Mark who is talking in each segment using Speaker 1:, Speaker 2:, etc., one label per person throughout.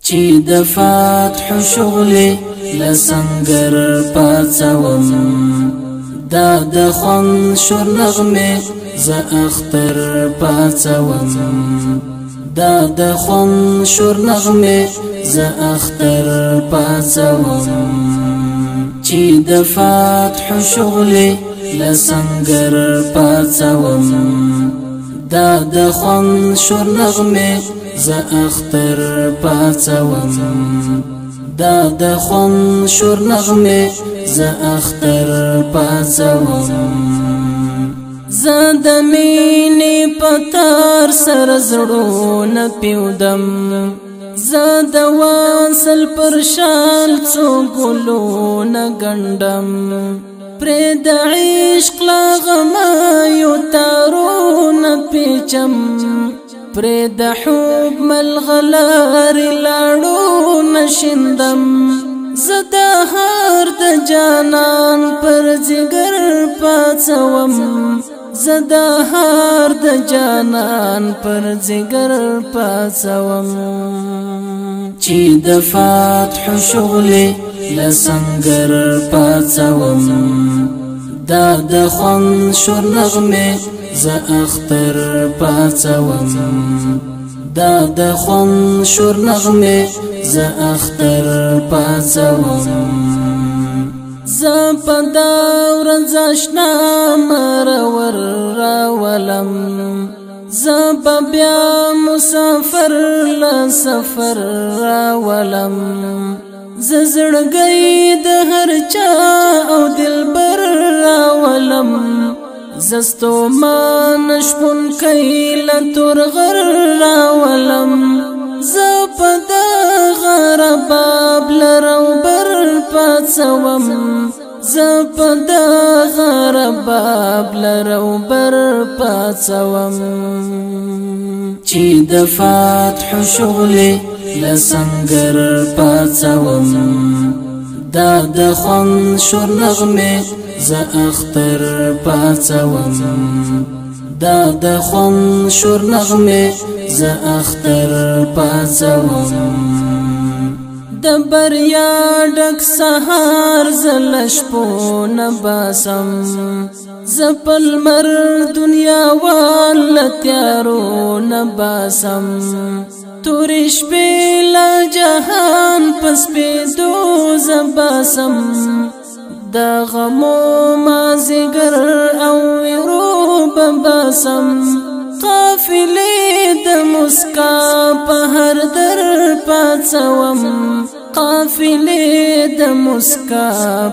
Speaker 1: چې د فتح شغلې لسنګر پاڅوم دا د خوند شور نغمې زه اختر پاڅوم دا د خوند شور نغمې زه اختر پاڅوم چې د فتح شغلې لسنګر پاڅوم دا د خوند شور نغمې زه اختر پاڅوم دا د خوند شور نغمې زه اختر پاڅوم زه د مینې په تار سره زړونه پیودم زه د واصل پر شال څو ګلونه ګنډم پرې د عشق لغمایو تارونه پیچم پرې د حب ملغلارې لاړونه شیندم زه د هر د جانان پر ځیګر پاڅوم زه د هر د جانان پر ځیګر پاڅوم چې د فتح شغلې لسنګر پاڅوم دا د خوند شور نغمې زه اختر پاڅوم دا د خوند شور نغمې زه اختر پاڅوم زه په دا ورځ اشنا مرور راولم زه به بیا مسافر له سفر راولم زه زړګی د هر چا او دلبر راولم زستومان شپون کئی لترغر راولم زپا دا غرباب لروبر پاڅوم زپا دا غرباب لروبر پاڅوم چې د فتح شغلې لسنګر پاڅوم دا د خوند شور نغمې زه اختر پاڅوم دا د خوند شور نغمې زه اختر پاڅوم د بریا ډک سهار زه شپو نه باسم زه په لمر دنیا وال تیارو نه باسم تورې شپې له جهان په سپېدو زه باسم دا غمو مازیګر او ویرو بباسم قافلې د مسکا په هر در پاڅوم قافلې د مسکا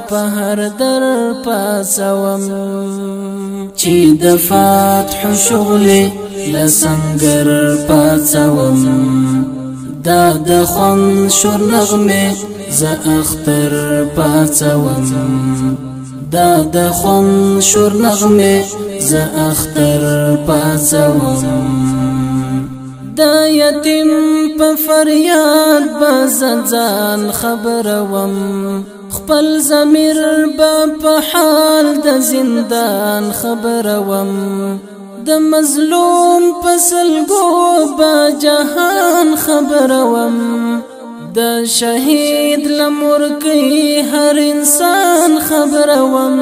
Speaker 1: په هر در پاڅوم چې د فتح شغلې لسنګر پاڅوم دا د خوند شور نغمې زه اختر پاڅوم دا د خوند شور نغمې زه اختر پاڅوم د یتیم په فریاد به ځان خبروم خپل ضمیر به په حال د زندان خبروم د مظلوم په سلګو به جهان خبروم د شهید لمرګي هر انسان خبروم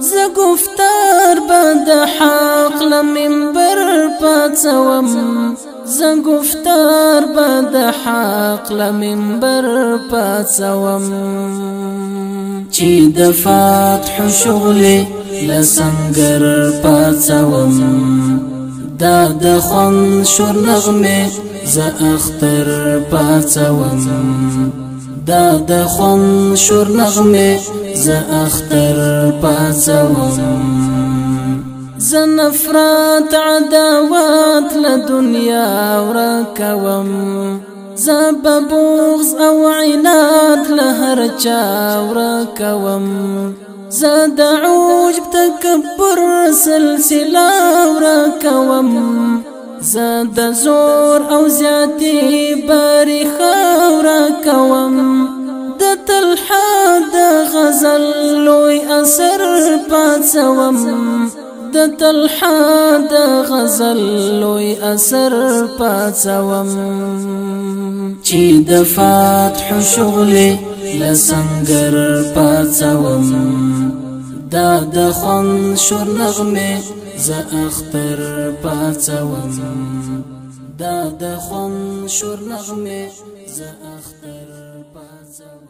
Speaker 1: زه گفتار به د حق لمنبر پاڅوم زه گفتار به د حق لمنبر پاڅوم چې د فتح شغلې لسنګر پاڅوم دا د خوند شور نغمې زه اختر پاڅوم دا د خوند شور نغمې زه اختر پاڅوم زه نفرت عداوت له دنیا ورکوم زه به بغض او عناد له هر چا ورکوم زه د عجب تکبر سلسله ورکوم زه د زور او زیاتی باری خاورا کوم د طلحه د غزل لوی اثر پاڅوم د طلحه د غزل لوی اثر پاڅوم چې د فتح شغلې لسنګر پاڅوم دا د خون شور نغمه ز اختر پاڅوم دا د خون شور نغمه ز اختر پاڅوم